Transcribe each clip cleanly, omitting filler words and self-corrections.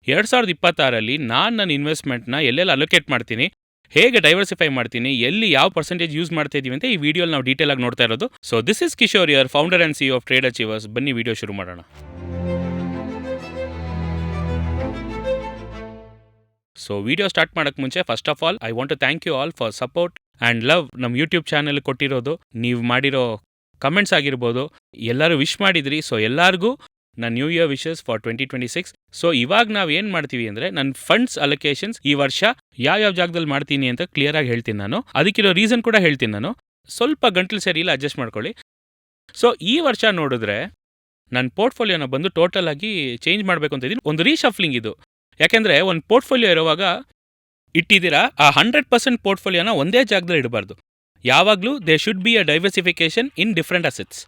2026 ನಾನು ನನ್ನ ಇನ್ವೆಸ್ಟ್ಮೆಂಟ್ನ ಎಲ್ಲೆಲ್ಲ ಅಲೋಕೇಟ್ ಮಾಡ್ತೀನಿ, ಹೇಗೆ ಡೈವರ್ಸಿಫೈ ಮಾಡ್ತೀನಿ, ಎಲ್ಲಿ ಯಾವ ಪರ್ಸೆಂಟೇಜ್ ಯೂಸ್ ಮಾಡ್ತಾ ಇದೀವಿ ಅಂತ ಈ ವಿಡಿಯೋಲಿ ನಾವು ಡೀಟೇಲ್ ಆಗಿ ನೋಡ್ತಾ ಇರೋದು. So this is Kishore Iyer, founder and CEO of Trade Achievers. ಬನ್ನಿ ವಿಡಿಯೋ ಶುರು ಮಾಡೋಣ. ಸೊ ವಿಡಿಯೋ ಸ್ಟಾರ್ಟ್ ಮಾಡೋಕ್ಕೆ ಮುಂಚೆ first of all I want to thank you all for support and love. ನಮ್ಮ ಯೂಟ್ಯೂಬ್ ಚಾನಲ್ ಕೊಟ್ಟಿರೋದು, ನೀವು ಮಾಡಿರೋ ಕಮೆಂಟ್ಸ್ ಆಗಿರ್ಬೋದು, ಎಲ್ಲರೂ ವಿಶ್ ಮಾಡಿದ್ರಿ. ಸೊ ಎಲ್ಲರಿಗೂ ನನ್ನ new year wishes for 2026. So ಇವಾಗ ನಾವು ಏನು ಮಾಡ್ತೀವಿ ಅಂದರೆ, ನನ್ನ ಫಂಡ್ಸ್ ಅಲೋಕೇಶನ್ಸ್ ಈ ವರ್ಷ ಯಾವ ಜಾಗದಲ್ಲಿ ಮಾಡ್ತೀನಿ ಅಂತ ಕ್ಲಿಯರಾಗಿ ಹೇಳ್ತೀನಿ ನಾನು. ಅದಕ್ಕಿರೋ ರೀಸನ್ ಕೂಡ ಹೇಳ್ತೀನಿ ನಾನು. ಸ್ವಲ್ಪ ಗಂಟಲು ಸರಿ ಇಲ್ಲ, ಅಡ್ಜಸ್ಟ್ ಮಾಡ್ಕೊಳ್ಳಿ. ಸೊ ಈ ವರ್ಷ ನೋಡಿದ್ರೆ ನನ್ನ ಪೋರ್ಟ್ಫೋಲಿಯೋನ ಬಂದು ಟೋಟಲ್ ಆಗಿ ಚೇಂಜ್ ಮಾಡಬೇಕು ಅಂತ ಇದ್ದೀನಿ. ಒಂದು ರೀಶಫ್ಲಿಂಗ್ ಇದು. ಯಾಕೆಂದರೆ ಒಂದು ಪೋರ್ಟ್ಫೋಲಿಯೋ ಇರುವಾಗ ಇಟ್ಟಿದ್ದೀರಾ, ಆ 100% ಪೋರ್ಟ್ಫೋಲಿಯೋನ ಒಂದೇ ಜಾಗದಲ್ಲಿ ಇಡಬಾರ್ದು. ಯಾವಾಗಲೂ they should be a diversification in different assets.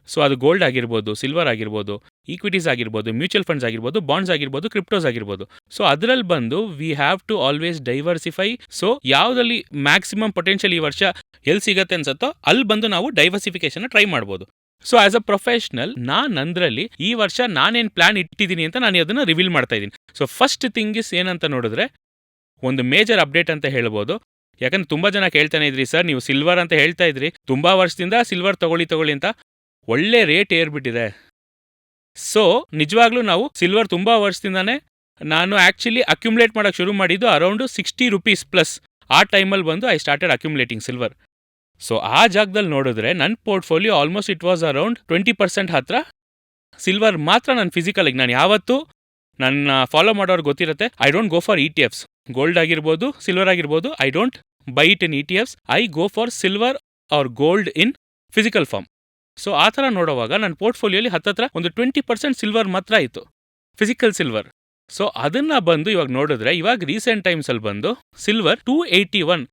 So ಅದು ಗೋಲ್ಡ್ ಆಗಿರ್ಬೋದು, ಸಿಲ್ವರ್ ಆಗಿರ್ಬೋದು, ಈಕ್ವಿಟೀಸ್ ಆಗಿರ್ಬೋದು, ಮ್ಯೂಚುವಲ್ ಫಂಡ್ಸ್ ಆಗಿರ್ಬೋದು, ಬಾಂಡ್ಸ್ ಆಗಿರ್ಬೋದು, ಕ್ರಿಪ್ಟೋಸ್ ಆಗಿರ್ಬೋದು. ಸೊ ಅದರಲ್ಲಿ ಬಂದು we have to always diversify. So ಯಾವುದಲ್ಲಿ ಮ್ಯಾಕ್ಸಿಮಮ್ ಪೊಟೆನ್ಷಿಯಲ್ ಈ ವರ್ಷ ಎಲ್ಲಿ ಸಿಗತ್ತೆ ಅನ್ಸತ್ತೋ ಅಲ್ಲಿ ಬಂದು ನಾವು ಡೈವರ್ಸಿಫಿಕೇಶನ್ ಟ್ರೈ ಮಾಡ್ಬೋದು. ಸೊ ಆಸ್ ಅ ಪ್ರೊಫೆಷನಲ್ ಅಂದ್ರಲ್ಲಿ ಈ ವರ್ಷ ನಾನೇನು ಪ್ಲಾನ್ ಇಟ್ಟಿದ್ದೀನಿ ಅಂತ ನಾನು ಅದನ್ನು ರಿವೀಲ್ ಮಾಡ್ತಾ ಇದ್ದೀನಿ. ಸೊ ಫಸ್ಟ್ ಥಿಂಗ್ ಇಸ್ ಏನಂತ ನೋಡಿದ್ರೆ, ಒಂದು ಮೇಜರ್ ಅಪ್ಡೇಟ್ ಅಂತ ಹೇಳ್ಬೋದು. ಯಾಕಂದ್ರೆ ತುಂಬ ಜನ ಕೇಳ್ತಾನೆ ಇದ್ರಿ, ಸರ್ ನೀವು ಸಿಲ್ವರ್ ಅಂತ ಹೇಳ್ತಾ ಇದ್ರಿ, ತುಂಬ ವರ್ಷದಿಂದ ಸಿಲ್ವರ್ ತಗೊಳ್ಳಿ ಅಂತ. ಒಳ್ಳೆ ರೇಟ್ ಏರ್ಬಿಟ್ಟಿದೆ. ಸೊ ನಿಜವಾಗ್ಲೂ ನಾವು ಸಿಲ್ವರ್ ತುಂಬ ವರ್ಷದಿಂದಾನೇ, ನಾನು ಆ್ಯಕ್ಚುಲಿ ಅಕ್ಯುಮುಲೇಟ್ ಮಾಡೋಕ್ಕೆ ಶುರು ಮಾಡಿದ್ದು ಅರೌಂಡು ₹60 ಪ್ಲಸ್. ಆ ಟೈಮಲ್ಲಿ ಬಂದು I started accumulating silver. So ಆ ಜಾಗದಲ್ಲಿ ನೋಡಿದ್ರೆ ನನ್ನ portfolio almost it was around 20% ಹತ್ರ ಸಿಲ್ವರ್ ಮಾತ್ರ. ನಾನು ಫಿಸಿಕಲಾಗಿ, ನಾನು ಯಾವತ್ತೂ ನನ್ನ ಫಾಲೋ ಮಾಡೋರು ಗೊತ್ತಿರುತ್ತೆ, I don't go for ETFs. Gold ಆಗಿರ್ಬೋದು, ಸಿಲ್ವರ್ ಆಗಿರ್ಬೋದು, I don't buy it in ETFs. I go for silver or gold in physical form. So ಆ ಥರ ನೋಡುವಾಗ ನನ್ನ ಪೋರ್ಟ್ಫೋಲಿಯೋಲಿ ಹತ್ತತ್ರ ಒಂದು 20% ಸಿಲ್ವರ್ ಮಾತ್ರ ಇತ್ತು, ಫಿಸಿಕಲ್ ಸಿಲ್ವರ್. ಸೊ ಅದನ್ನು ಬಂದು ಇವಾಗ ನೋಡಿದ್ರೆ, ಇವಾಗ ರೀಸೆಂಟ್ ಟೈಮ್ಸಲ್ಲಿ ಬಂದು ಸಿಲ್ವರ್ 281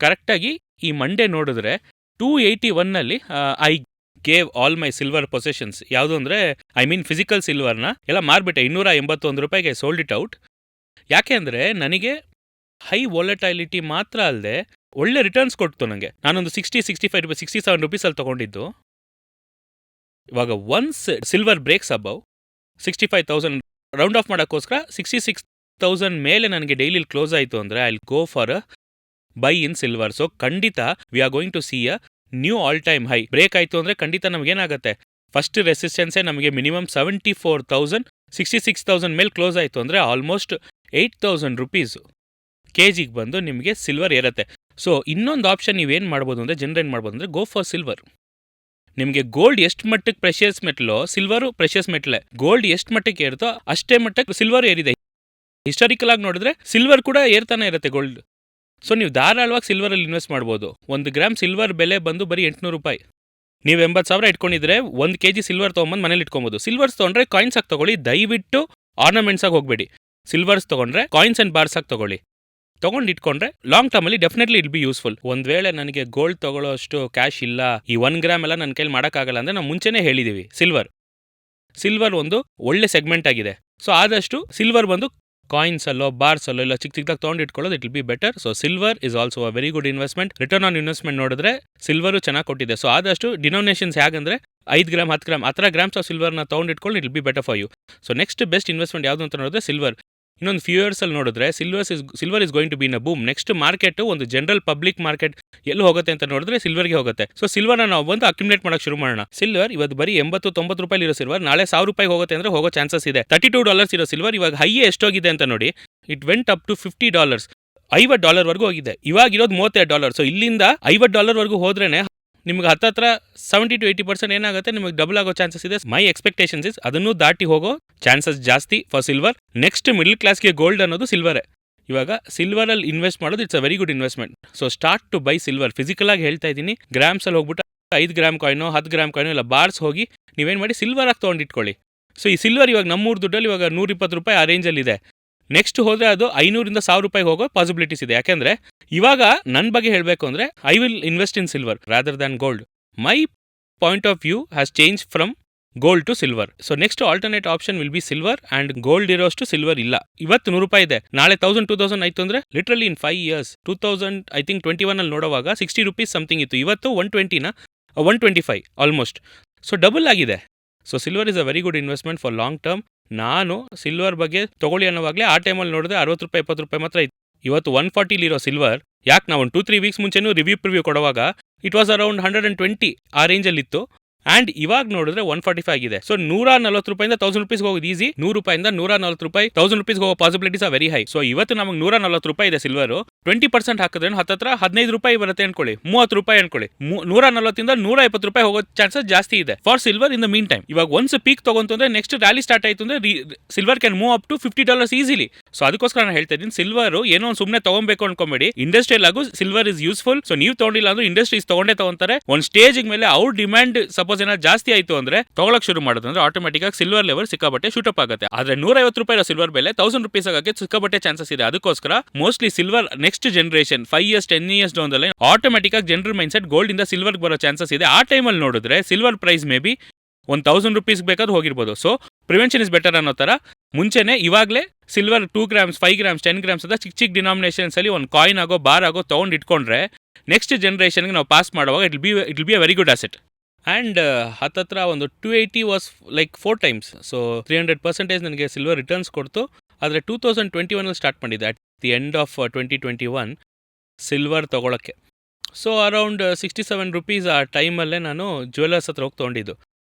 ಕರೆಕ್ಟಾಗಿ ಈ ಮಂಡೇ ನೋಡಿದ್ರೆ 281ನಲ್ಲಿ I gave all my silver possessions. ಯಾವುದು ಅಂದರೆ ಐ ಮೀನ್ ಫಿಸಿಕಲ್ ಸಿಲ್ವರ್ನ ಎಲ್ಲ ಮಾರ್ಬಿಟ್ಟೆ. ₹281 ಸೋಲ್ಡ್ ಇಟ್ ಔಟ್. ಯಾಕೆ ಅಂದರೆ ನನಗೆ ಹೈ ವಾಲಟೈಲಿಟಿ ಮಾತ್ರ ಅಲ್ಲದೆ ಒಳ್ಳೆ ರಿಟರ್ನ್ಸ್ ಕೊಡ್ತು ನನಗೆ. ನಾನೊಂದು ₹60-65 ₹67 ಅಲ್ಲಿ ತೊಗೊಂಡಿದ್ದು. ಇವಾಗ once silver breaks above 65,000 round off ಮಾಡೋಕ್ಕೋಸ್ಕರ 66,000 ಮೇಲೆ ನನಗೆ ಡೈಲಿ ಕ್ಲೋಸ್ ಆಯಿತು ಅಂದರೆ I will go for a buy in silver. So ಖಂಡಿತ we are going to see a new all time high. Break ಆಯಿತು ಅಂದರೆ ಖಂಡಿತ ನಮಗೇನಾಗುತ್ತೆ, ಫಸ್ಟ್ ರೆಸಿಸ್ಟೆನ್ಸೇ ನಮಗೆ ಮಿನಿಮಮ್ 74,000, 66,000 ಮೇಲೆ ಕ್ಲೋಸ್ ಆಯಿತು ಅಂದರೆ ಆಲ್ಮೋಸ್ಟ್ ₹8,000 ಕೆಜಿಗೆ ಬಂದು ನಿಮಗೆ ಸಿಲ್ವರ್ ಇರುತ್ತೆ. ಸೊ ಇನ್ನೊಂದು ಆಪ್ಷನ್ ನೀವೇನು ಮಾಡ್ಬೋದು ಅಂದರೆ, ಜನರೇಟ್ ಮಾಡ್ಬೋದು ಅಂದರೆ, ಗೋ ಫಾರ್ ಸಿಲ್ವರ್. ನಿಮಗೆ ಗೋಲ್ಡ್ ಎಷ್ಟು ಮಟ್ಟಕ್ಕೆ ಪ್ರೆಷಿಯಸ್ ಮೆಟಲೋ, ಸಿಲ್ವರು ಪ್ರೆಷಿಯಸ್ ಮೆಟಲೇ. ಗೋಲ್ಡ್ ಎಷ್ಟು ಮಟ್ಟಕ್ಕೆ ಏರುತ್ತೋ ಅಷ್ಟೇ ಮಟ್ಟಕ್ಕೆ ಸಿಲ್ವರ್ ಏರಿದೆ. ಹಿಸ್ಟಾರಿಕಲ್ ಆಗಿ ನೋಡಿದ್ರೆ ಸಿಲ್ವರ್ ಕೂಡ ಏರ್ತಾನೆ ಇರುತ್ತೆ ಗೋಲ್ಡ್. ಸೊ ನೀವು ಧಾರಾಳವಾಗಿ ಸಿಲ್ವರಲ್ಲಿ ಇನ್ವೆಸ್ಟ್ ಮಾಡ್ಬೋದು. 1 ಗ್ರಾಮ್ ಸಿಲ್ವರ್ ಬೆಲೆ ಬಂದು ಬರೀ ₹800. ನೀವು 80,000 ಇಟ್ಕೊಂಡಿದ್ರೆ 1 kg ಸಿಲ್ವರ್ ತೊಗೊಂಬಂದು ಮನೇಲಿ ಇಟ್ಕೊಬೋದು. ಸಿಲ್ವರ್ಸ್ ತೊಗೊಂಡ್ರೆ ಕಾಯಿನ್ಸ್ ಆಗಿ ತೊಗೊಳ್ಳಿ, ದಯವಿಟ್ಟು ಆರ್ನಮೆಂಟ್ಸ್ ಆಗಿ ಹೋಗಬೇಡಿ. ಸಿಲ್ವರ್ಸ್ ತೊಗೊಂಡ್ರೆ ಕಾಯಿನ್ಸ್ ಆ್ಯಂಡ್ ಬಾರ್ಸ್ ಆಗಿ ತೊಗೊಳ್ಳಿ. ತೊಗೊಂಡು ಇಟ್ಕೊಂಡ್ರೆ ಲಾಂಗ್ ಟರ್ಮಲ್ಲಿ ಡೆಫಿನೆಟ್ಲಿ ಇಟ್ ಬಿ ಯೂಸ್ಫುಲ್. ಒಂದು ವೇಳೆ ನನಗೆ ಗೋಲ್ಡ್ ತೊಗೊಳ್ಳೋ ಅಷ್ಟು ಕ್ಯಾಶ್ ಇಲ್ಲ, ಈ 1 ಗ್ರಾಮ್ ಎಲ್ಲ ನನ್ನ ಕೈಲಿ ಮಾಡೋಕ್ಕಾಗಲ್ಲ ಅಂದರೆ, ನಾವು ಮುಂಚೆನೇ ಹೇಳಿದ್ದೀವಿ ಸಿಲ್ವರ್ ಒಂದು ಒಳ್ಳೆ ಸೆಗ್ಮೆಂಟ್ ಆಗಿದೆ. ಸೊ ಆದಷ್ಟು ಸಿಲ್ವರ್ ಬಂದು ಕಾಯಿನ್ಸಲ್ಲೋ ಬಾರ್ಸಲ್ಲೋ ಇಲ್ಲ ಚಿಕ್ಕದಾಗಿ ತೊಗೊಂಡು ಇಟ್ಕೊಳ್ಳೋದು, it will be better. So silver is also a very good investment. Return on investment ನೋಡಿದ್ರೆ ಸಿಲ್ವರು ಚೆನ್ನಾಗಿ ಕೊಟ್ಟಿದೆ. ಸೊ ಆದಷ್ಟು ಡಿನೋಮಿನೇಷನ್ಸ್ ಹೇಗಂದರೆ 5 ಗ್ರಾಮ್ 10 ಗ್ರಾಮ್ ಆ ಥರ ಗ್ರಾಮ್ಸ್ ಆಫ್ ಸಿಲ್ವರ್ನ ತೊಗೊಂಡು ಇಟ್ಕೊಂಡು it will be better for you. So next best investment ಯಾವುದು ಅಂತ ನೋಡಿದ್ರೆ ಸಿಲ್ವರ್. ಇನ್ನೊಂದು ಫ್ಯೂ ಇಯರ್ಸಲ್ಲಿ ನೋಡಿದ್ರೆ silver is going to be in a boom. Next market, ಒಂದು ಜನರಲ್ ಪಬ್ಲಿಕ್ ಮಾರ್ಕೆಟ್ ಎಲ್ಲಿ ಹೋಗುತ್ತೆ ಅಂತ ನೋಡಿದ್ರೆ ಸಿಲ್ವರ್ಗೆ ಹೋಗುತ್ತೆ. ಸೊ ಸಿಲ್ವರ್ನ ನಾವು ಬಂದು ಅಕ್ಯುಮುಲೇಟ್ ಮಾಡೋಕೆ ಶುರು ಮಾಡೋಣ. ಸಿಲ್ವರ್ ಇವತ್ತು ಬರೀ ₹80-90 ಇರೋ ಸಿಲ್ವರ್ ನಾಳೆ ₹1,000 ಹೋಗುತ್ತೆ ಅಂದರೆ ಹೋಗೋ ಚಾನ್ಸಸ್ ಇದೆ. $32 ಇರೋ ಸಿಲ್ವರ್ ಇವಾಗ ಹೈ ಎಷ್ಟೋಗಿದೆ ಅಂತ ನೋಡಿ, ಇಟ್ ವೆಂಟ್ ಅಪ್ ಟು $50, $50 ಹೋಗಿದೆ. ಇವಾಗ ಇರೋದು $32. ಸೊ ಇಲ್ಲಿಂದ $50 ಹೋದ್ರೇನೆ ನಿಮ್ಗೆ ಹತ್ತತ್ರ 70-80% ಏನಾಗುತ್ತೆ, ನಿಮಗೆ ಡಬಲ್ ಆಗೋ ಚಾನ್ಸಸ್ ಇದೆ. ಮೈ ಎಕ್ಸ್ಪೆಕ್ಟೇಷನ್ಸ್ ಇಸ್ ಅದನ್ನು ದಾಟಿ ಹೋಗೋ ಚಾನ್ಸಸ್ ಜಾಸ್ತಿ ಫಾರ್ ಸಿಲ್ವರ್. ನೆಕ್ಸ್ಟ್ ಮಿಡಲ್ ಕ್ಲಾಸ್ಗೆ ಗೋಲ್ಡ್ ಅನ್ನೋದು ಸಿಲ್ವರೇ. ಇವಾಗ ಸಿಲ್ವರಲ್ಲಿ ಇನ್ವೆಸ್ಟ್ ಮಾಡೋದು it's a very good investment. So start to buy silver. Physical ಆಗಿ ಹೇಳ್ತಾ ಇದ್ದೀನಿ, ಗ್ರಾಮ್ಸಲ್ಲಿ ಹೋಗ್ಬಿಟ್ಟು 5 ಗ್ರಾಮ್ ಕಾಯಿನೋ 10 ಗ್ರಾಮ್ ಕಾಯಿನೋ ಇಲ್ಲ ಬಾರ್ಸ್ ಹೋಗಿ ನೀವೇನು ಮಾಡಿ ಸಿಲ್ವರ್ ಆಗಿ ತೊಗೊಂಡಿಟ್ಕೊಳ್ಳಿ. ಸೊ ಈ ಸಿಲ್ವರ್ ಇವಾಗ ನಮ್ಮೂರು ದುಡ್ಡಲ್ಲಿ ಇವಾಗ ₹120 ಆ ರೇಂಜಲ್ಲಿ ಇದೆ. ನೆಕ್ಸ್ಟ್ ಹೋದರೆ ಅದು ₹500-1,000 ಹೋಗೋ ಪಾಸಿಬಿಲಿಟೀಸ್ ಇದೆ. ಯಾಕೆಂದರೆ ಇವಾಗ ನನ್ನ ಬಗ್ಗೆ ಹೇಳಬೇಕು ಅಂದರೆ, I will invest in silver rather than gold. My point of view has change from gold to silver. So next alternate option will be silver and gold ಇರೋಷ್ಟು ಸಿಲ್ವರ್ ಇಲ್ಲ. ಇವತ್ತು ₹100 ಇದೆ, ನಾಳೆ 1,000-2,000 ಆಯಿತು ಅಂದರೆ ಲಿಟ್ರಲಿ ಇನ್ 5 years 2021 ಅಲ್ಲಿ ನೋಡುವಾಗ ₹60 ಸಮಥಿಂಗ್ ಇತ್ತು. ಇವತ್ತು 120ನ 125 ಆಲ್ಮೋಸ್ಟ್. ಸೊ ಡಬಲ್ ಆಗಿದೆ. So silver is a very good investment for long term. ನಾನು ಸಿಲ್ವರ್ ಬಗ್ಗೆ ತೊಗೊಳ್ಳಿ ಅನ್ನೋವಾಗಲೇ ಆ ಟೈಮಲ್ಲಿ ನೋಡಿದ್ರೆ ₹60 ₹70 ಮಾತ್ರ ಇತ್ತು. ಇವತ್ತು 140 ಸಿಲ್ವರ್ ಯಾಕೆ ನಾವು 2-3 ವೀಕ್ಸ್ ಮುಂಚೆನೂ ರಿವ್ಯೂ ಕೊಡುವಾಗ ಇಟ್ ವಾಸ್ ಅರೌಂಡ್ 120 ಆ ರೇಂಜಲ್ಲಿತ್ತು. ಆ್ಯಂಡ್ ಇವಾಗ ನೋಡಿದ್ರೆ 145 ಆಗಿದೆ. ಸೊ ₹140 ₹1000 ಹೋಗೋದು ಈಸಿ. ₹100 ₹140 ₹1000 ಹೋಗೋ possibilities are very high. So ಇವತ್ತು ನಮಗೆ ₹140 ಇದೆ ಸಿಲ್ವರು. 20% ಹಾಕಿದ್ರೆ ಹತ್ತತ್ರ ₹15 ಬರುತ್ತೆ ಅನ್ಕೊಳ್ಳಿ, ₹30 ಅನ್ಕೊಳ್ಳಿ. 140 ₹120 ಹೋಗೋ ಚಾನ್ಸಸ್ ಜಾಸ್ತಿ ಇದೆ for silver in the mean time. ಇವಾಗ ಒನ್ಸ್ ಪೀಕ್ ತಗೊಂತಂದ್ರೆ ನೆಕ್ಸ್ಟ್ ರ್ಯಾಲಿ ಸ್ಟಾರ್ಟ್ ಆಯ್ತು ಅಂದ್ರೆ silver can move up to $50 easily. So ಅದಕ್ಕೋಸ್ಕರ ನಾನು ಹೇಳ್ತಾ ಇದ್ದೀನಿ, ಸಿಲ್ವರ್ ಏನೋ ಒಂದು ಸುಮ್ಮನೆ ತಗೊಬೇಕು ಅನ್ಕೊಂಬೇಡಿ. ಇಂಡಸ್ಟ್ರಿಯಲ್ ಆಗು ಸಿಲ್ವರ್ ಇಸ್ ಯೂಸ್ಫುಲ್. ಸೊ ನೀವು ತಗೊಂಡಿಲ್ಲ ಅಂದ್ರೆ ಇಂಡಸ್ಟ್ರೀಸ್ ತಗೊಂತಾರೆ. ಒಂದು ಸ್ಟೇಜ್ ಮೇಲೆ ಅವ್ರ ಡಿಮ್ಯಾಂಡ್ ಸಪೋಸ್ ಏನಾದ್ರು ಜಾಸ್ತಿ ಆಯ್ತು ಅಂದ್ರೆ ತಗೊಳಕ್ ಶುರು ಮಾಡೋದಂದ್ರೆ ಆಟೋಮೆಟಿಕ್ ಆಗಿ ಸಿಲ್ವರ್ ಲೆವೆಲ್ ಸಿಕ್ಕಾಬಟ್ಟೆ ಶೂಟಪ್ ಆಗುತ್ತೆ. ಆದ್ರೆ ₹150 ಸಿಲ್ವರ್ ಬೆಲೆ ₹1000 ಆಗಕ್ಕೆ ಸಿಕ್ಕಾಬಟ್ಟೆ ಚಾನ್ಸಸ್ ಇದೆ. ಅದಕ್ಕೋಸ್ಕರ mostly silver next generation 5 years 10 years down the line automatic ಆಗಿ ಜನರಲ್ ಮೈಂಡ್ ಸೆಟ್ ಗೋಲ್ಡ್ ಇಂದ ಸಿಲ್ವರ್ ಬರೋ ಚಾನ್ಸಸ್ ಇದೆ. ಆ ಟೈಮಲ್ಲಿ ನೋಡಿದ್ರೆ ಸಿಲ್ವರ್ ಪ್ರೈಸ್ ಮೇ ಬಿ ₹1,000 ಬೇಕಾದ್ರೂ ಹೋಗಿರ್ಬೋದು. ಸೊ ಪ್ರಿವೆನ್ಷನ್ ಇಸ್ ಬೆಟರ್ ಅನ್ನೋ ತರ ಮುಂಚೆನೆ ಇವಾಗಲೇ ಸಿಲ್ವರ್ 2 grams 5 grams 10 grams ಅಂತ ಚಿಕ್ಕ ಡಿನಾಮಿನೇಷನ್ಸ್ ಅಲ್ಲಿ ಒಂದು ಕಾಯಿನ್ ಆಗೋ ಬಾರ್ ಆಗೋ ತಗೊಂಡು ಇಟ್ಕೊಂಡ್ರೆ ನೆಕ್ಸ್ಟ್ ಜನರೇಷನ್ಗೆ ನಾವು ಪಾಸ್ ಮಾಡುವಾಗ it be a very good asset. And ಹತ್ತತ್ರ ಒಂದು 280 ವಾಸ್ ಲೈಕ್ 4 times. ಸೊ 300% ನನಗೆ ಸಿಲ್ವರ್ ರಿಟರ್ನ್ಸ್ ಕೊಡ್ತು. ಆದರೆ 2021 ಸ್ಟಾರ್ಟ್ ಮಾಡಿದ್ದೆ at the end of 2021 silver ತೊಗೊಳಕ್ಕೆ. ಸೊ ಅರೌಂಡ್ ₹67 ಆ ಟೈಮಲ್ಲೇ ನಾನು ಜ್ಯುವೆಲ್ಲರ್ಸ್ ಹತ್ರ ಹೋಗಿ ತೊಗೊಂಡಿದ್ದು.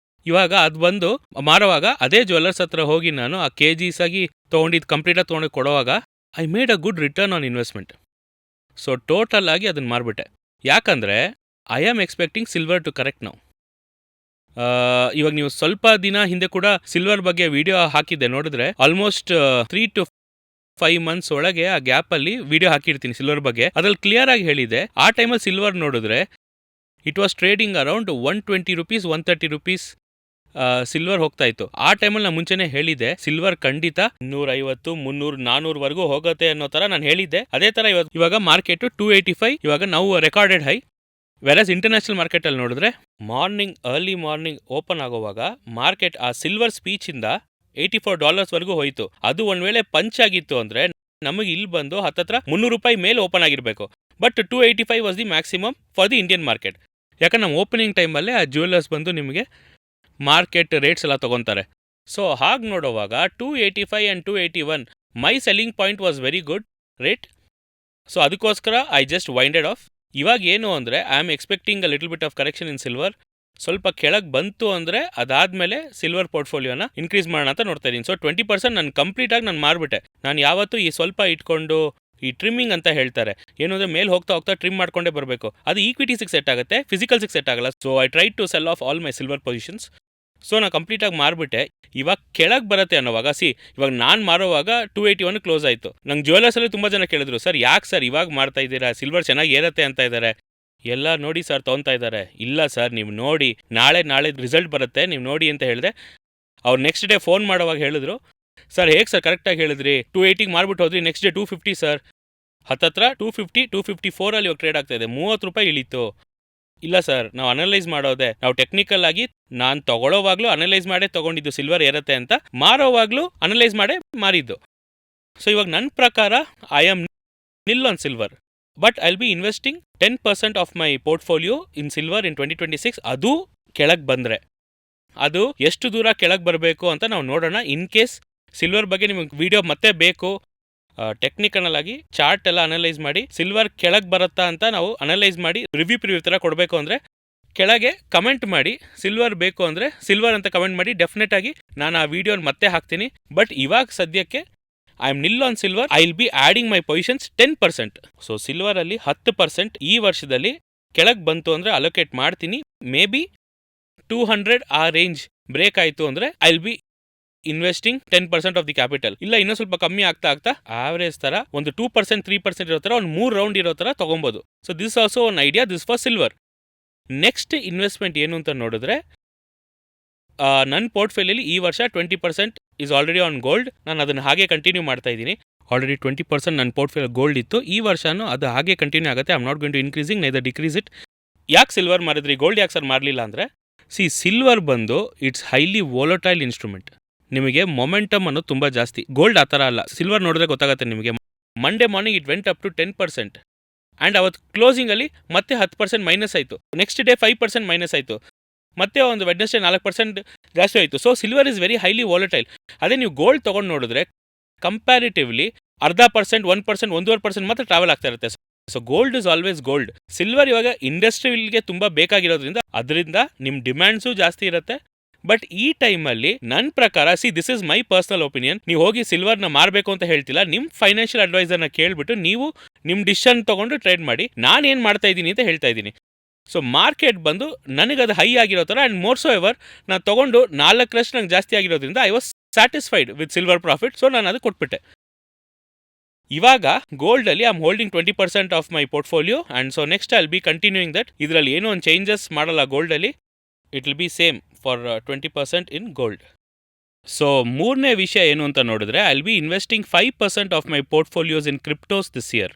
ಇವಾಗ ಅದು ಬಂದು ಮಾರುವಾಗ ಅದೇ ಜ್ಯುವೆಲ್ಲರ್ಸ್ ಹತ್ರ ಹೋಗಿ ನಾನು ಆ KGs ಆಗಿ ತೊಗೊಂಡಿದ್ದು ಕಂಪ್ಲೀಟಾಗಿ ತೊಗೊಂಡು ಕೊಡುವಾಗ I made a good return on investment. So total ಆಗಿ ಅದನ್ನು ಮಾರ್ಬಿಟ್ಟೆ. ಯಾಕಂದರೆ I am expecting silver to correct ನಾವು. ಇವಾಗ ನೀವು ಸ್ವಲ್ಪ ದಿನ ಹಿಂದೆ ಕೂಡ ಸಿಲ್ವರ್ ಬಗ್ಗೆ ವಿಡಿಯೋ ಹಾಕಿದ್ದೆ ನೋಡಿದ್ರೆ ಆಲ್ಮೋಸ್ಟ್ 3 to 5 months ಒಳಗೆ ಆ ಗ್ಯಾಪಲ್ಲಿ ವಿಡಿಯೋ ಹಾಕಿರ್ತೀನಿ ಸಿಲ್ವರ್ ಬಗ್ಗೆ. ಅದ್ರಲ್ಲಿ ಕ್ಲಿಯರ್ ಆಗಿ ಹೇಳಿದೆ, ಆ ಟೈಮಲ್ಲಿ ಸಿಲ್ವರ್ ನೋಡಿದ್ರೆ it was trading around ₹120 ₹130 silver ಹೋಗ್ತಾ ಇತ್ತು. ಆ ಟೈಮಲ್ಲಿ ನಾನು ಮುಂಚೆನೆ ಹೇಳಿದ್ದೆ ಸಿಲ್ವರ್ ಖಂಡಿತ 250 300 400 ವರೆಗೂ ಹೋಗುತ್ತೆ ಅನ್ನೋ ತರ ನಾನು ಹೇಳಿದ್ದೆ. ಅದೇ ತರ ಇವಾಗ ಮಾರ್ಕೆಟ್ 285 ಇವಾಗ ನಾವು ರೆಕಾರ್ಡೆಡ್ ಹೈ. ವೆರಸ್ ಇಂಟರ್ನ್ಯಾಷನಲ್ ಮಾರ್ಕೆಟಲ್ಲಿ ನೋಡಿದ್ರೆ ಅರ್ಲಿ ಮಾರ್ನಿಂಗ್ ಓಪನ್ ಆಗೋವಾಗ ಮಾರ್ಕೆಟ್ ಆ ಸಿಲ್ವರ್ ಸ್ಪೀಚಿಂದ $84 ವರೆಗೂ ಹೋಯಿತು. ಅದು ಒಂದು ವೇಳೆ ಪಂಚ್ ಆಗಿತ್ತು ಅಂದರೆ ನಮಗೆ ಇಲ್ಲಿ ಬಂದು ಹತ್ತತ್ರ ₹300 ಮೇಲೆ ಓಪನ್ ಆಗಿರಬೇಕು. But 285 was the maximum for the Indian market. ಯಾಕಂದ್ರೆ ನಮ್ಮ ಓಪನಿಂಗ್ ಟೈಮಲ್ಲೇ ಆ ಜ್ಯುವೆಲ್ಲರ್ಸ್ ಬಂದು ನಿಮಗೆ ಮಾರ್ಕೆಟ್ ರೇಟ್ಸ್ ಎಲ್ಲ ತೊಗೊತಾರೆ. ಸೊ ಹಾಗೆ ನೋಡುವಾಗ 285 and 281 my selling point was very good rate. So ಅದಕ್ಕೋಸ್ಕರ ಐ ಜಸ್ಟ್ ವೈಂಡೆಡ್ ಆಫ್. ಇವಾಗ ಏನು ಅಂದರೆ I am expecting a little bit of correction in silver. ಸ್ವಲ್ಪ ಕೆಳಗೆ ಬಂತು ಅಂದರೆ ಅದಾದಮೇಲೆ ಸಿಲ್ವರ್ ಪೋರ್ಟ್ಫೋಲಿಯೋನ ಇನ್ಕ್ರೀಸ್ ಮಾಡೋಣ ಅಂತ ನೋಡ್ತಾ ಇದ್ದೀನಿ. ಸೊ 20% ನಾನು ಕಂಪ್ಲೀಟಾಗಿ ನಾನು ಮಾರ್ಬಿಟ್ಟೆ. ನಾನು ಯಾವತ್ತೂ ಈ ಸ್ವಲ್ಪ ಇಟ್ಕೊಂಡು ಈ ಟ್ರಿಮ್ಮಿಂಗ್ ಅಂತ ಹೇಳ್ತಾರೆ, ಏನು ಅಂದರೆ ಮೇಲೆ ಹೋಗ್ತಾ ಟ್ರಿಮ್ ಮಾಡ್ಕೊಂಡೇ ಬರಬೇಕು. ಅದು ಈಕ್ವಿಟೀಸಿಗೆ ಸೆಟ್ ಆಗುತ್ತೆ, ಫಿಸಿಕಲ್ಸಿಗೆ ಸೆಟ್ ಆಗಲ್ಲ. So I try to sell off all my silver positions. So ನಾನು ಕಂಪ್ಲೀಟಾಗಿ ಮಾರ್ಬಿಟ್ಟೆ. ಇವಾಗ ಕೆಳಗೆ ಬರುತ್ತೆ ಅನ್ನೋವಾಗ ಇವಾಗ ನಾನು ಮಾರೋವಾಗ 281 ಕ್ಲೋಸ್ ಆಯಿತು. ನಂಗೆ ಜ್ಯುವೆಲ್ಲರ್ಸಲ್ಲಿ ತುಂಬ ಜನ ಕೇಳಿದ್ರು, ಸರ್ ಯಾಕೆ ಸರ್ ಇವಾಗ ಮಾರ್ತಾ ಇದ್ದೀರಾ, ಸಿಲ್ವರ್ ಚೆನ್ನಾಗಿ ಏರುತ್ತೆ ಅಂತ ಇದ್ದಾರೆ. ಎಲ್ಲ ನೋಡಿ ಸರ್ ತೊಗೊತಾ ಇದ್ದಾರೆ. ಇಲ್ಲ ಸರ್ ನೀವು ನೋಡಿ, ನಾಳೆ ರಿಸಲ್ಟ್ ಬರುತ್ತೆ ನೀವು ನೋಡಿ ಅಂತ ಹೇಳಿದೆ. ಅವ್ರು ನೆಕ್ಸ್ಟ್ ಡೇ ಫೋನ್ ಮಾಡೋವಾಗ ಹೇಳಿದ್ರು, ಸರ್ ಹೇಗೆ ಸರ್ ಕರೆಕ್ಟಾಗಿ ಹೇಳಿದ್ರಿ, 280 ಮಾರ್ಬಿಟ್ಟು ಹೋದ್ರಿ, ನೆಕ್ಸ್ಟ್ ಡೇ 250 ಸರ್. ಹತ್ತತ್ರ 250 254 ಇವಾಗ ಟ್ರೇಡ್ ಆಗ್ತಾ ಇದೆ, ₹30 ಇಳೀತು. ಇಲ್ಲ ಸರ್ ನಾವು ಅನಲೈಸ್ ಮಾಡೋದೆ, ನಾವು ಟೆಕ್ನಿಕಲ್ ಆಗಿ ನಾನು ತಗೊಳ್ಳೋವಾಗ್ಲೂ ಅನಲೈಸ್ ಮಾಡೇ ತೊಗೊಂಡಿದ್ದು ಸಿಲ್ವರ್ ಇರುತ್ತೆ ಅಂತ, ಮಾರೋವಾಗ್ಲೂ ಅನಲೈಸ್ ಮಾಡೇ ಮಾರಿದ್ದು. ಸೊ ಇವಾಗ ನನ್ನ ಪ್ರಕಾರ I am nil on silver, but I will be investing 10% of my portfolio in silver in 2026. ಅದು ಕೆಳಗೆ ಬಂದರೆ, ಅದು ಎಷ್ಟು ದೂರ ಕೆಳಗೆ ಬರಬೇಕು ಅಂತ ನಾವು ನೋಡೋಣ. ಇನ್ ಕೇಸ್ ಸಿಲ್ವರ್ ಬಗ್ಗೆ ನಿಮಗೆ ವಿಡಿಯೋ ಮತ್ತೆ ಬೇಕು, ಟೆಕ್ನಿಕಲ್ ಆಗಿ ಚಾರ್ಟ್ ಎಲ್ಲ ಅನಲೈಸ್ ಮಾಡಿ ಸಿಲ್ವರ್ ಕೆಳಗೆ ಬರುತ್ತಾ ಅಂತ ನಾವು ಅನಲೈಸ್ ಮಾಡಿ ರಿವ್ಯೂ ಥರ ಕೊಡಬೇಕು ಅಂದರೆ ಕೆಳಗೆ ಕಮೆಂಟ್ ಮಾಡಿ. ಸಿಲ್ವರ್ ಬೇಕು ಅಂದರೆ ಸಿಲ್ವರ್ ಅಂತ ಕಮೆಂಟ್ ಮಾಡಿ, ಡೆಫಿನೆಟ್ ಆಗಿ ನಾನು ಆ ವಿಡಿಯೋನ ಮತ್ತೆ ಹಾಕ್ತೀನಿ. ಬಟ್ ಇವಾಗ ಸದ್ಯಕ್ಕೆ I am nil on silver. I will be adding my positions 10%. So ಸಿಲ್ವರಲ್ಲಿ 10% ಈ ವರ್ಷದಲ್ಲಿ ಕೆಳಗೆ ಬಂತು ಅಂದರೆ ಅಲೋಕೇಟ್ ಮಾಡ್ತೀನಿ. ಮೇ ಬಿ 200 ಆ ರೇಂಜ್ ಬ್ರೇಕ್ ಆಯಿತು ಅಂದರೆ I will be investing 10% of the capital. ಇಲ್ಲ ಇನ್ನೂ ಸ್ವಲ್ಪ ಕಮ್ಮಿ ಆಗ್ತಾ ಆವರೇಜ್ ಥರ ಒಂದು 2% 3% ಇರೋ ಥರ ಒಂದು 3 ರೌಂಡ್ ಇರೋ ಥರ ತೊಗೊಬೋದು. So this also one idea, this for silver. Next investment ಏನು ಅಂತ ನೋಡಿದ್ರೆ, ನನ್ನ ಪೋರ್ಟ್ಫೋಲಿಯೋಲಿ ಈ ವರ್ಷ 20% ಈಸ್ ಆಲ್ರೆಡಿ ಆನ್ ಗೋಲ್ಡ್. ನಾನು ಅದನ್ನು ಹಾಗೆ ಕಂಟಿನ್ಯೂ ಮಾಡ್ತಾ ಇದ್ದೀನಿ. ಆಲ್ರೆಡಿ 20% ನನ್ನ ಪೋರ್ಟ್ಫೋಲಿಯೋ ಗೋಲ್ಡ್ ಇತ್ತು. ಈ ವರ್ಷನೂ ಅದು ಹಾಗೆ ಕಂಟಿನ್ಯೂ ಆಗುತ್ತೆ. I am not going to increasing neither decrease it. ಯಾಕೆ ಸಿಲ್ವರ್ ಮಾರಿದ್ರಿ, ಗೋಲ್ಡ್ ಯಾಕೆ ಸರ್ ಮಾರಲಿಲ್ಲ ಅಂದರೆ, ಸಿಲ್ವರ್ ಬಂದು ಇಟ್ಸ್ ಹೈಲಿ ವೋಲಟೈಲ್ ಇನ್ಸ್ಟ್ರೂಮೆಂಟ್. ನಿಮಗೆ ಮೊಮೆಂಟಮ್ ಅನ್ನೋದು ತುಂಬ ಜಾಸ್ತಿ. ಗೋಲ್ಡ್ ಆ ಥರ ಅಲ್ಲ. ಸಿಲ್ವರ್ ನೋಡಿದ್ರೆ ಗೊತ್ತಾಗುತ್ತೆ ನಿಮಗೆ. Monday morning it went up to 10% and ಅವತ್ತು ಕ್ಲೋಸಿಂಗಲ್ಲಿ ಮತ್ತೆ 10% ಮೈನಸ್ ಆಯಿತು. ನೆಕ್ಸ್ಟ್ ಡೇ 5% ಮೈನಸ್ ಆಯಿತು. ಮತ್ತೆ ಒಂದು ವೆಡ್ನೆಸ್ಡೇ 4% ಜಾಸ್ತಿ ಆಯಿತು. So silver is very highly volatile. ಅದೇ ನೀವು ಗೋಲ್ಡ್ ತೊಗೊಂಡು ನೋಡಿದ್ರೆ ಕಂಪ್ಯಾರಿಟಿವ್ಲಿ 0.5%, 1%, 1.5% ಮಾತ್ರ ಟ್ರಾವೆಲ್ ಆಗ್ತಾ ಇರುತ್ತೆ. So gold is always gold. Silver ಇವಾಗ ಇಂಡಸ್ಟ್ರಿಯಲ್ಗೆ ತುಂಬ ಬೇಕಾಗಿರೋದ್ರಿಂದ ಅದರಿಂದ ನಿಮ್ಮ ಡಿಮ್ಯಾಂಡ್ಸು ಜಾಸ್ತಿ ಇರುತ್ತೆ. ಬಟ್ ಈ ಟೈಮಲ್ಲಿ ನನ್ನ ಪ್ರಕಾರ this is my personal opinion, ನೀವು ಹೋಗಿ ಸಿಲ್ವರ್ನ ಮಾರಬೇಕು ಅಂತ ಹೇಳ್ತಿಲ್ಲ. ನಿಮ್ಮ ಫೈನಾನ್ಷಿಯಲ್ ಅಡ್ವೈಸರ್ನ ಕೇಳ್ಬಿಟ್ಟು ನೀವು ನಿಮ್ಮ ಡಿಸಿಷನ್ ತೊಗೊಂಡು ಟ್ರೇಡ್ ಮಾಡಿ. ನಾನು ಏನು ಮಾಡ್ತಾ ಇದ್ದೀನಿ ಅಂತ ಹೇಳ್ತಾ ಇದ್ದೀನಿ. ಸೊ ಮಾರ್ಕೆಟ್ ಬಂದು ನನಗದು ಹೈ ಆಗಿರೋ ಥರ ಆ್ಯಂಡ್ ಮೋರ್ ಸೊ ಎವರ್ ನಾನು ತೊಗೊಂಡು 4% ನಂಗೆ ಜಾಸ್ತಿ ಆಗಿರೋದ್ರಿಂದ I was satisfied with silver profit. So ನಾನು ಅದು ಕೊಟ್ಬಿಟ್ಟೆ. ಇವಾಗ ಗೋಲ್ಡಲ್ಲಿ I am holding 20% of my portfolio and so next I will be continuing that. ಇದರಲ್ಲಿ ಏನೋ ಒಂದು ಚೇಂಜಸ್ ಮಾಡಲ್ಲ ಗೋಲ್ಡಲ್ಲಿ. It will be same for 20% in gold. So ಮೂರನೇ ವಿಷಯ ಏನು ಅಂತ ನೋಡಿದ್ರೆ I will be investing 5% of my portfolios in cryptos this year.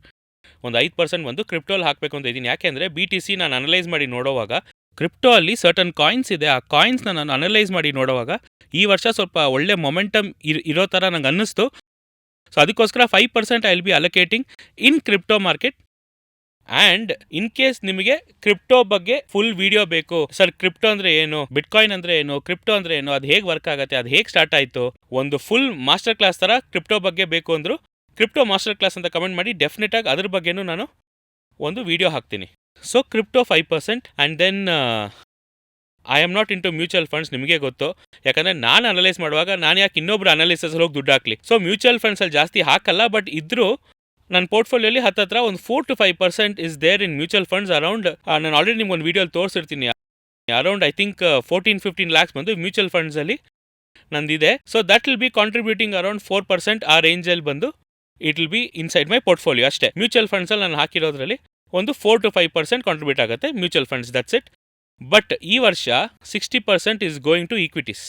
ಒಂದು 5% ಒಂದು ಕ್ರಿಪ್ಟೋಲ್ಲಿ ಹಾಕಬೇಕು ಅಂತ ಇದ್ದೀನಿ. ಯಾಕೆಂದರೆ BTC ನಾನು ಅನಲೈಸ್ ಮಾಡಿ ನೋಡೋವಾಗ ಕ್ರಿಪ್ಟೋ ಅಲ್ಲಿ ಸರ್ಟನ್ ಕಾಯಿನ್ಸ್ ಇದೆ. ಆ ಕಾಯಿನ್ಸ್ನ ನಾನು ಅನಲೈಸ್ ಮಾಡಿ ನೋಡೋವಾಗ ಈ ವರ್ಷ ಸ್ವಲ್ಪ ಒಳ್ಳೆ ಮೊಮೆಂಟಮ್ ಇರೋ ಥರ ನಂಗೆ ಅನ್ನಿಸ್ತು. ಸೊ ಅದಕ್ಕೋಸ್ಕರ 5% I will B allocating in crypto market. And in case ನಿಮಗೆ ಕ್ರಿಪ್ಟೋ ಬಗ್ಗೆ ಫುಲ್ ವಿಡಿಯೋ ಬೇಕು ಸರ್, ಕ್ರಿಪ್ಟೋ ಅಂದರೆ ಏನು, ಬಿಟ್ಕಾಯಿನ್ ಅಂದರೆ ಏನು, ಕ್ರಿಪ್ಟೋ ಅಂದರೆ ಏನು, ಅದು ಹೇಗೆ ವರ್ಕ್ ಆಗುತ್ತೆ, ಅದು ಹೇಗೆ ಸ್ಟಾರ್ಟ್ ಆಯಿತು, ಒಂದು ಫುಲ್ ಮಾಸ್ಟರ್ ಕ್ಲಾಸ್ ಥರ ಕ್ರಿಪ್ಟೋ ಬಗ್ಗೆ ಬೇಕು ಅಂದರು ಕ್ರಿಪ್ಟೋ ಮಾಸ್ಟರ್ ಕ್ಲಾಸ್ ಅಂತ ಕಮೆಂಟ್ ಮಾಡಿ. ಡೆಫಿನೆಟಾಗಿ ಅದ್ರ ಬಗ್ಗೆನೂ ನಾನು ಒಂದು ವಿಡಿಯೋ ಹಾಕ್ತೀನಿ. So crypto 5% and then I am not in to mutual funds. ನಿಮಗೆ ಗೊತ್ತು, ಯಾಕಂದರೆ ನಾನು ಅನಲೈಸ್ ಮಾಡುವಾಗ ನಾನು ಯಾಕೆ ಇನ್ನೊಬ್ರು ಅನಾಲಿಸಿಸ್ ಹೋಗಿ ದುಡ್ಡು ಹಾಕಲಿ. ಸೊ ಮ್ಯೂಚುವಲ್ ಫಂಡ್ಸಲ್ಲಿ ಜಾಸ್ತಿ ಹಾಕಲ್ಲ. ಬಟ್ ಇದ್ರೂ ನನ್ನ ಪೋರ್ಟ್ಫೋಲಿಯೋಲಿ ಹತ್ತಿರ ಒಂದು 4 to 5% is there in mutual funds. Around ನಾನು ಆಲ್ರೆಡಿ ನಿಮ್ಗೆ ಒಂದು ವಿಡಿಯೋಲಿ ತೋರಿಸಿರ್ತೀನಿ. ಅರೌಂಡ್ ಐ ಥಿಂಕ್ 14-15 lakhs ಬಂದು ಮ್ಯೂಚುವಲ್ ಫಂಡ್ಸಲ್ಲಿ ನಂದಿದೆ. So that will be contributing around 4% ಆ ರೇಂಜಲ್ಲಿ ಬಂದು it will be inside my portfolio ಅಷ್ಟೇ. ಮ್ಯೂಚುವಲ್ ಫಂಡ್ಸಲ್ಲಿ ನಾನು ಹಾಕಿರೋದ್ರಲ್ಲಿ ಒಂದು 4 to 5% ಕಾಂಟ್ರಿಬ್ಯೂಟ್ ಆಗುತ್ತೆ mutual funds, that's it. But ಈ ವರ್ಷ 60% ಇಸ್ ಗೋಯಿಂಗ್ ಟು ಈಕ್ವಿಟೀಸ್.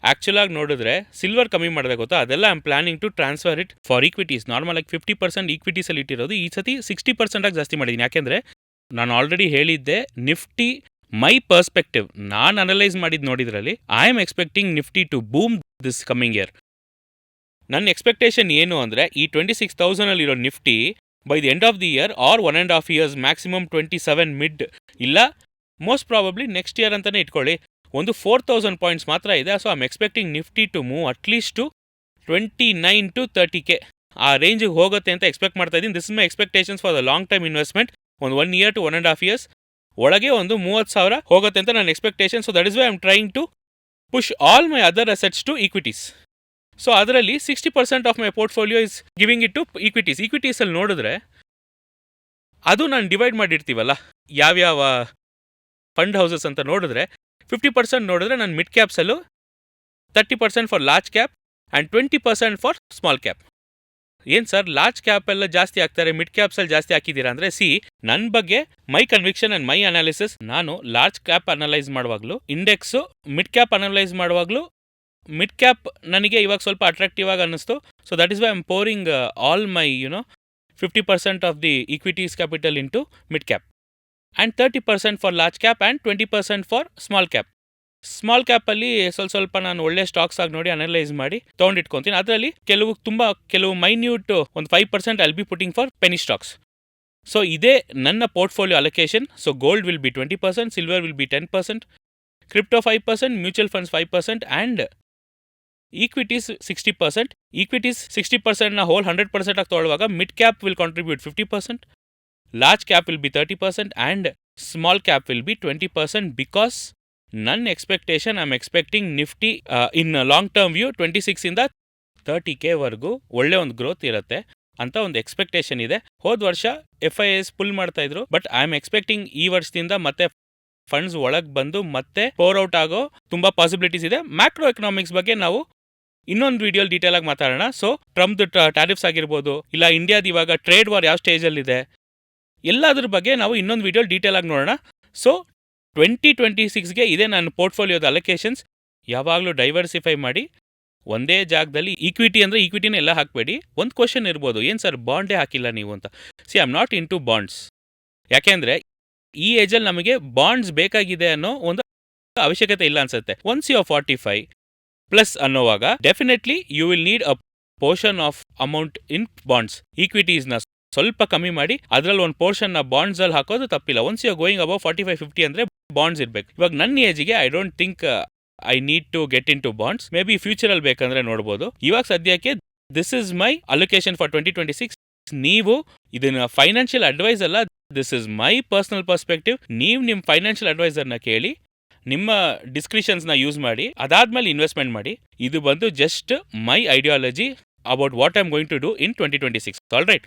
ಆ್ಯಕ್ಚುಲಾಗಿ ನೋಡಿದ್ರೆ ಸಿಲ್ವರ್ ಕಮ್ಮಿ ಮಾಡಿದೆ ಗೊತ್ತಾ, ಅದೆಲ್ಲ I am planning to transfer it for equities. Normal ಆಗಿ 50% ಈಕ್ವಿಟೀಸಲ್ಲಿ ಇಟ್ಟಿರೋದು ಈ ಸತಿ 60% ಆಗಿ ಜಾಸ್ತಿ ಮಾಡಿದ್ದೀನಿ. ಯಾಕೆಂದರೆ ನಾನು ಆಲ್ರೆಡಿ ಹೇಳಿದ್ದೆ, ನಿಫ್ಟಿ ಮೈ ಪರ್ಸ್ಪೆಕ್ಟಿವ್ ನಾನು ಅನಲೈಸ್ ಮಾಡಿದ್ದು ನೋಡಿದ್ರಲ್ಲಿ I am expecting Nifty to boom this coming year. ನನ್ನ ಎಕ್ಸ್ಪೆಕ್ಟೇಷನ್ ಏನು ಅಂದರೆ ಈ 26,000ಅಲ್ಲಿರೋ Nifty by the end of the year or 1.5 years maximum 27 mid, ಇಲ್ಲ ಮೋಸ್ಟ್ ಪ್ರಾಬಬ್ಲಿ ನೆಕ್ಸ್ಟ್ ಇಯರ್ ಅಂತಲೇ ಇಟ್ಕೊಳ್ಳಿ, ಒಂದು 4,000 ಪಾಯಿಂಟ್ಸ್ ಮಾತ್ರ ಇದೆ. So I am expecting Nifty to move at least to 29 to 30K ಆ ರೇಂಜಿಗೆ ಹೋಗುತ್ತೆ ಅಂತ ಎಕ್ಸ್ಪೆಕ್ಟ್ ಮಾಡ್ತಾ ಇದ್ದೀನಿ. This is my expectations for the long time investment. ಒಂದು 1 year to 1.5 years ಒಳಗೆ ಒಂದು 30,000 ಹೋಗುತ್ತೆ ಅಂತ ನನ್ನ expectation. So that is why I am trying to push all my other assets to equities. So ಅದರಲ್ಲಿ 60% of my portfolio is giving it to equities. ಈಕ್ವಿಟೀಸಲ್ಲಿ ನೋಡಿದ್ರೆ ಅದು ನಾನು ಡಿವೈಡ್ ಮಾಡಿರ್ತೀವಲ್ಲ ಯಾವ್ಯಾವ ಫಂಡ್ ಹೌಸಸ್ ಅಂತ ನೋಡಿದ್ರೆ 50% ನೋಡಿದ್ರೆ ನಾನು ಮಿಡ್ ಕ್ಯಾಪ್ಸಲ್ಲೂ, 30% for large cap and 20% for small cap. ಏನು ಸರ್ ಲಾರ್ಜ್ ಕ್ಯಾಪ್ ಎಲ್ಲ ಜಾಸ್ತಿ ಆಗ್ತಾರೆ, ಮಿಡ್ ಕ್ಯಾಪ್ಸಲ್ಲಿ ಜಾಸ್ತಿ ಹಾಕಿದ್ದೀರಾ ಅಂದರೆ ನನ್ನ ಬಗ್ಗೆ my conviction and my analysis, ನಾನು ಲಾರ್ಜ್ ಕ್ಯಾಪ್ ಅನಲೈಸ್ ಮಾಡುವಾಗಲೂ ಇಂಡೆಕ್ಸು, ಮಿಡ್ ಕ್ಯಾಪ್ ಅನಲೈಸ್ ಮಾಡುವಾಗಲೂ ಮಿಡ್ ಕ್ಯಾಪ್ ನನಗೆ ಇವಾಗ ಸ್ವಲ್ಪ ಅಟ್ರಾಕ್ಟಿವ್ ಆಗಿ ಅನ್ನಿಸ್ತು. So that is why I am pouring all my 50% of the equities capital into mid cap and 30% for large cap and 20% for small cap. Small ಕ್ಯಾಪಲ್ಲಿ ಸ್ವಲ್ಪ ನಾನು ಒಳ್ಳೆ ಸ್ಟಾಕ್ಸ್ ಆಗಿ ನೋಡಿ ಅನಲೈಸ್ ಮಾಡಿ ತೊಗೊಂಡಿಟ್ಕೊತೀನಿ. ಅದರಲ್ಲಿ ಕೆಲವು ಮೈನ್ಯೂಟ್ ಒಂದು 5% I will be putting for penny stocks. So ಇದೇ ನನ್ನ portfolio allocation. So gold will be 20%, silver will be 10%, crypto 5%, mutual funds 5% and equities 60%. Equities 60%ನ ಹೋಲ್ 100% ಆಗಿ ತೊಗೊಳ್ಳುವಾಗ mid cap will contribute 50%, large cap will be 30% and small cap will be 20%. Because ನನ್ನ expectation I am expecting Nifty in long term view 26ಇಂದ 30K ವರೆಗೂ ಒಳ್ಳೆ ಒಂದು growth ಇರುತ್ತೆ ಅಂತ ಒಂದು ಎಕ್ಸ್ಪೆಕ್ಟೇಷನ್ ಇದೆ. ಹೋದ ವರ್ಷ FIIs ಪುಲ್ ಮಾಡ್ತಾಯಿದ್ರು, ಬಟ್ ಐ ಆಮ್ ಎಕ್ಸ್ಪೆಕ್ಟಿಂಗ್ ಈ ವರ್ಷದಿಂದ ಮತ್ತೆ ಫಂಡ್ಸ್ ಒಳಗೆ ಬಂದು ಮತ್ತೆ ಪೋರ್ ಔಟ್ ಆಗೋ ತುಂಬ ಪಾಸಿಬಿಲಿಟೀಸ್ ಇದೆ. ಮ್ಯಾಕ್ರೋ ಎಕನಾಮಿಕ್ಸ್ ಬಗ್ಗೆ ನಾವು ಇನ್ನೊಂದು ವಿಡಿಯೋಲಿ ಡೀಟೇಲ್ ಆಗಿ ಮಾತಾಡೋಣ. ಸೊ ಟ್ರಂಪ್ದು ಟ್ಯಾರಿಫ್ಸ್ ಆಗಿರ್ಬೋದು, ಇಲ್ಲ ಇಂಡಿಯಾದ ಇವಾಗ ಟ್ರೇಡ್ ವಾರ್ ಯಾವ ಸ್ಟೇಜಲ್ಲಿದೆ, ಎಲ್ಲದ್ರ ಬಗ್ಗೆ ನಾವು ಇನ್ನೊಂದು ವಿಡಿಯೋಲಿ ಡೀಟೇಲ್ ಆಗಿ ನೋಡೋಣ. ಸೊ 2026ಗೆ ಇದೆ ನನ್ನ ಪೋರ್ಟ್ಫೋಲಿಯೋದ ಅಲೋಕೇಶನ್ಸ್. ಯಾವಾಗಲೂ ಡೈವರ್ಸಿಫೈ ಮಾಡಿ, ಒಂದೇ ಜಾಗದಲ್ಲಿ ಈಕ್ವಿಟಿ ಅಂದರೆ ಈಕ್ವಿಟಿನ ಎಲ್ಲ ಹಾಕಬೇಡಿ. ಒಂದು ಕ್ವಶನ್ ಇರ್ಬೋದು, ಏನು ಸರ್ ಬಾಂಡೇ ಹಾಕಿಲ್ಲ ನೀವು ಅಂತ. I am not in to bonds. ಯಾಕೆಂದರೆ ಈ ಏಜಲ್ಲಿ ನಮಗೆ ಬಾಂಡ್ಸ್ ಬೇಕಾಗಿದೆ ಅನ್ನೋ ಒಂದು ಅವಶ್ಯಕತೆ ಇಲ್ಲ ಅನ್ಸುತ್ತೆ. ಒನ್ಸ್ ಯು 45+ ಅನ್ನೋವಾಗ definitely you will need a portion of amount in bonds. ಈಕ್ವಿಟೀಸ್ನ ಸ್ವಲ್ಪ ಕಮ್ಮಿ ಮಾಡಿ ಅದರಲ್ಲಿ ಒಂದು ಪೋರ್ಷನ್ನ ಬಾಂಡ್ಸಲ್ಲಿ ಹಾಕೋದು ತಪ್ಪಿಲ್ಲ. ಒನ್ಸ್ ಯು ಗೋಯಿಂಗ್ ಅಬೌವ್ 45-50 ಅಂದರೆ ಬಾಂಡ್ಸ್ ಇರಬೇಕು. ಇವಾಗ ನನ್ನ ಏಜಿಗೆ I don't think I need to get in to bonds. May be ಫ್ಯೂಚರಲ್ಲಿ ಬೇಕಂದ್ರೆ ನೋಡ್ಬೋದು. ಇವಾಗ ಸದ್ಯಕ್ಕೆ this is my allocation for 2026. ನೀವು ಇದನ್ನ ಫೈನಾನ್ಷಿಯಲ್ ಅಡ್ವೈಸ್ ಅಲ್ಲ, this is my personal perspective. ನೀವು ನಿಮ್ಮ ಫೈನಾನ್ಷಿಯಲ್ ಅಡ್ವೈಸರ್ನ ಕೇಳಿ, ನಿಮ್ಮ ಡಿಸ್ಕ್ರಿಷನ್ಸ್ನ ಯೂಸ್ ಮಾಡಿ, ಅದಾದ್ಮೇಲೆ ಇನ್ವೆಸ್ಟ್ಮೆಂಟ್ ಮಾಡಿ. ಇದು ಬಂದು just my ideology about what I am going to do in 2026. All right.